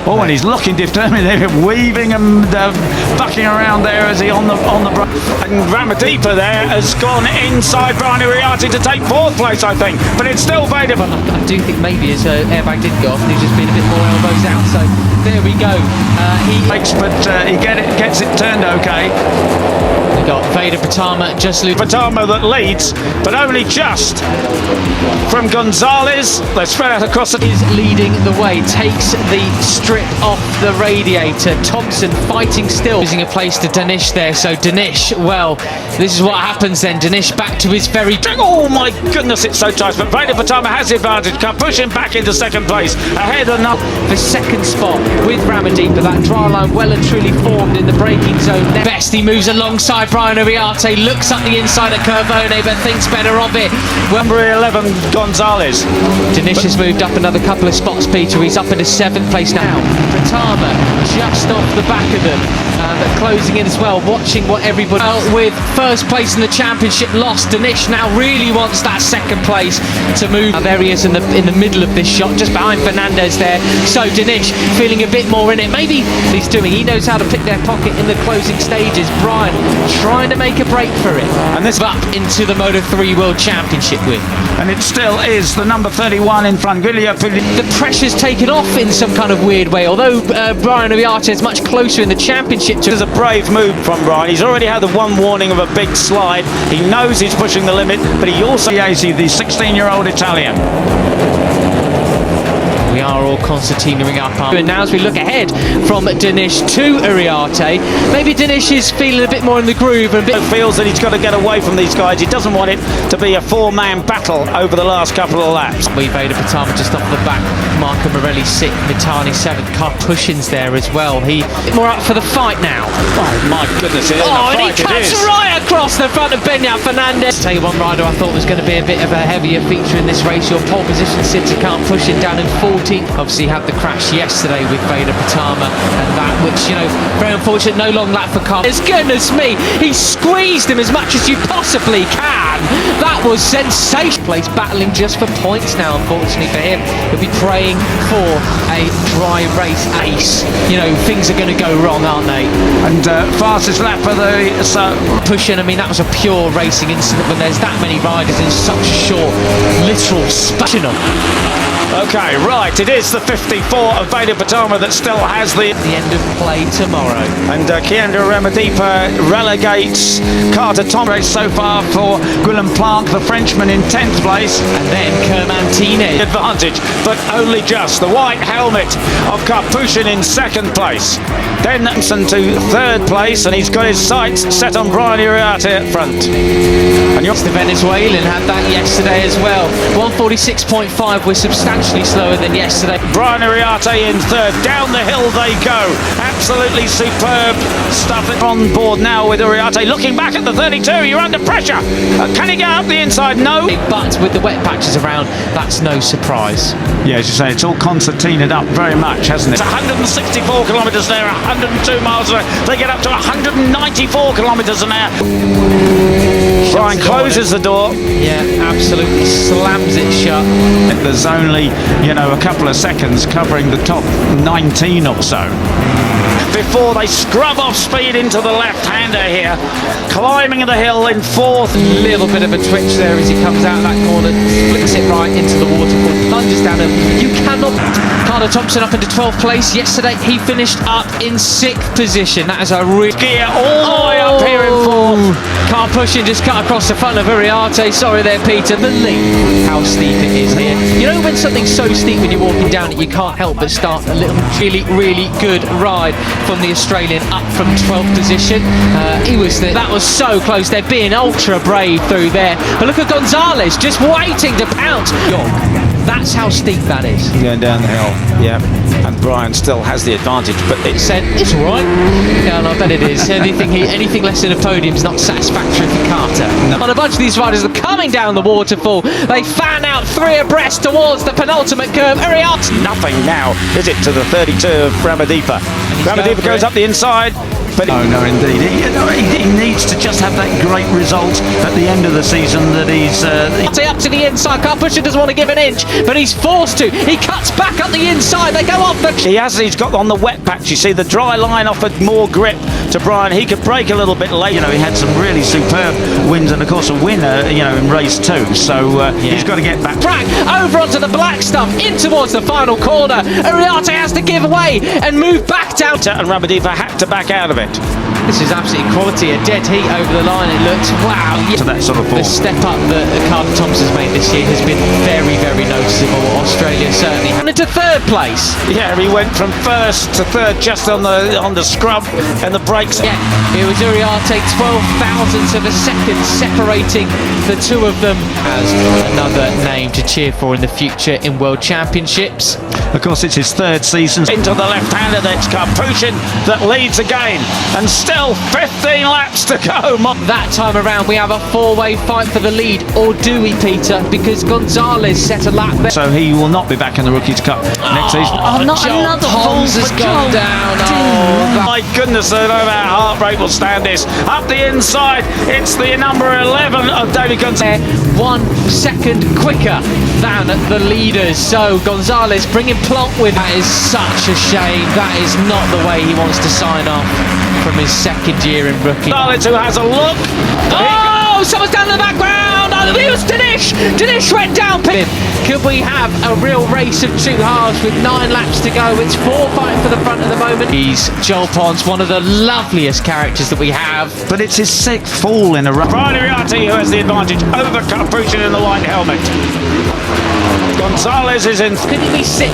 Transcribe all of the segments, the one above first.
Oh, and he's looking determined. They're weaving and bucking around there as he on the break. And Ramadipa there has gone inside Brian Uriarte to take fourth place, I think. But it's still Veda. I do think maybe his airbag didn't go off and he's just been a bit more elbows out. So there we go. He gets it turned okay. We got Veda Pratama just Pratama that leads, but only just from Gonzalez. They're spread out across the... is leading the way, takes the strip off the radiator. Thompson fighting still, losing a place to Danish there. So Danish, well, this is what happens then. Danish back to his very... Oh my goodness, it's so tight, but Veda Pratama has the advantage. Can push him back into second place, ahead of the second spot with Ramadipa. That dry line well and truly formed in the braking zone. Best, he moves alongside Brian Uriarte, looks up the inside at Curvone, but thinks better of it. Number 11, Gonzalez. Danish has moved up another couple of spots, Peter. He's up into seventh place now. Pratama just off the back of them. Closing in as well, watching what everybody with first place in the championship lost. Danish now really wants that second place to move. There he is in the middle of this shot, just behind Fernandez there. So Danish feeling a bit more in it. Maybe he knows how to pick their pocket in the closing stages. Brian trying to make a break for it. And this up into the Moto3 World Championship win. And it still is the number 31 in front. The pressure's taken off in some kind of weird way, although Brian Uriarte is much closer in the championship. This is a brave move from Brian. He's already had the one warning of a big slide. He knows he's pushing the limit, but he also the 16-year-old Italian. We are all concertinaing up. And now as we look ahead from Danish to Uriarte, maybe Danish is feeling a bit more in the groove and feels that he's got to get away from these guys. He doesn't want it to be a four-man battle over the last couple of laps. Veda Pratama just off the back. Marco Morelli 6th, Mitani 7th. Carpushins there as well. He more up for the fight now. Oh my goodness! And he cuts right across the front of Beñat Fernandez. Tell you one rider I thought was going to be a bit of a heavier feature in this race. Your pole position Sitter Carpushins down in 14. Obviously had the crash yesterday with Veda Pratama, and that which, very unfortunate, no long lap for Carl. Goodness me, he squeezed him as much as you possibly can. That was sensational. Place battling just for points now, unfortunately for him. He'll be praying for a dry race ace. Things are going to go wrong, aren't they? And fastest lap for the pushing. I mean, that was a pure racing incident when there's that many riders in such a short, literal space. Okay, right, it is the 54 of Veda Pratama that still has the end of play tomorrow. And Keandra Ramadipa relegates Carter Thomas so far for Guillaume Planck, the Frenchman, in 10th place. And then Kermantini. Advantage, but only just. The white helmet of Carpushin in second place. Then Nelson to third place, and he's got his sights set on Brian Uriarte at front. And the Venezuelan had that yesterday as well. 146.5 was substantially slower than yesterday. Brian Uriarte in third. Down the hill they go. Absolutely superb stuff on board now with Uriarte. Looking back at the 32, you're under pressure. Can he get up the inside? No. But with the wet patches around, that's no surprise. Yeah, as you say, it's all concertinaed up very much, hasn't it? It's 164 kilometres an hour, 102 miles an hour. They get up to 194 kilometres an hour. Brian closes the door. Yeah, absolutely slams it shut. There's only, a couple of seconds covering the top 19 or so before they scrub off speed into the left-hander here. Climbing the hill in fourth. Little bit of a twitch there as he comes out that corner, flicks it right into the waterfall, plunges down it. You cannot. Carter Thompson up into 12th place. Yesterday he finished up in 6th position. That is a real gear all the way up here in fourth. Carpushing just cut across the front of Uriarte. Sorry there, Peter. Believe how steep it is here. When something's so steep when you're walking down it, you can't help but start a little really good ride from the Australian up from 12th position. That was so close. They're being ultra brave through there. But look at Gonzalez just waiting to pounce. That's how steep that is. Going down the hill, yeah. And Brian still has the advantage, but it's all right. Yeah, I bet it is. Anything less than a podium is not satisfactory for Carter. No. On a bunch of these riders are coming down the waterfall. They fan out 3 abreast towards the penultimate curve. Uriarte. Nothing now, is it, to the 32 of Ramadipa. Ramadipa goes up the inside. But no, indeed, he needs to just have that great result at the end of the season that he's... Up to the inside, Carpusher doesn't want to give an inch, but he's forced to. He cuts back up the inside, they go off the... He's got on the wet patch, you see, the dry line offered more grip to Brian. He could break a little bit late. He had some really superb wins and, of course, a winner, in race 2. So he's got to get back. Frank over onto the black stuff, in towards the final corner. Ariarte has to give way and move back down. And Ramadiva had to back out of it. This is absolutely quality, a dead heat over the line. It looks, wow. To that sort of form. The step up that Carter Thompson's made this year has been very, very noticeable. Australia certainly. And into third place. Yeah, he went from first to third just on the scrub and the brakes. Yeah, it was Uriarte, 12 thousandths of a second separating the two of them. As another name to cheer for in the future in World Championships. Of course, it's his third season. Into the left-hander, that's Karpushin that leads again. And still 15 laps to go. That time around, we have a four-way fight for the lead. Or do we, Peter? Because Gonzalez set a lap there. So he will not be back in the Rookies' Cup next season. Oh, not another Holmes has gone down. Oh, my goodness, I don't know how heartbreak will stand this. Up the inside, it's the number 11 of David Gonzalez. 1 second quicker than the leaders. So Gonzalez bringing Plonk with. That is such a shame. That is not the way he wants to sign off from his second year in rookie. Gonzalez, who has a look. Oh, someone's down in the background. Oh, it was Dinesh. Dinesh went down. Could we have a real race of two halves with 9 laps to go? It's 4 fighting for the front at the moment. He's Joel Pons, one of the loveliest characters that we have. But it's his 6th fall in a row. Brian Uriarte, who has the advantage over Karpushin in the white helmet. Gonzalez is in. Could it be 6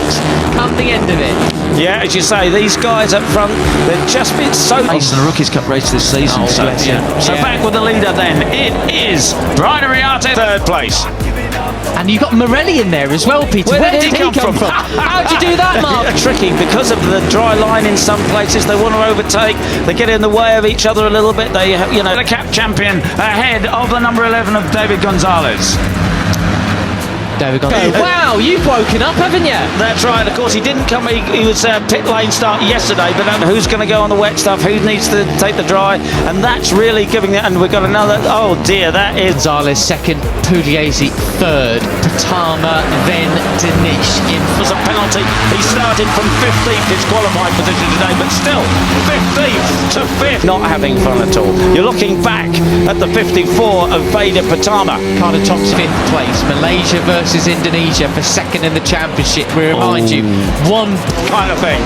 come the end of it? Yeah, as you say, these guys up front, they've just been so nice in the Rookies' Cup race this season. So back with the leader then. It is Brian Uriarte, 3rd place. And you've got Morelli in there as well, Peter. Where did he come from? How'd you do that, Mark? Tricky, because of the dry line in some places. They want to overtake. They get in the way of each other a little bit. They, the cap champion ahead of the number 11 of David Gonzalez. Wow, you've woken up, haven't you? That's right. Of course, he didn't come. He was pit lane start yesterday, but who's going to go on the wet stuff? Who needs to take the dry? And that's really giving it. And we've got another. Oh dear, that is Gonzalez 2nd, Pugliese 3rd, Pratama, then Dinesh in. Was a penalty. He started from 15th, his qualifying position today, but still 15th to 5th. Not having fun at all. You're looking back at the 54 of Veda Pratama. Carter Thompson 5th place. Malaysia versus Indonesia for 2nd in the championship. We remind you, one kind of thing.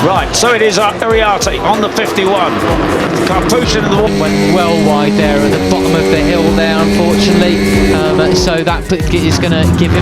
Right, so it is Uriarte on the 51. Karpushin in the went well wide there at the bottom of the hill there, unfortunately. So that is going to give him.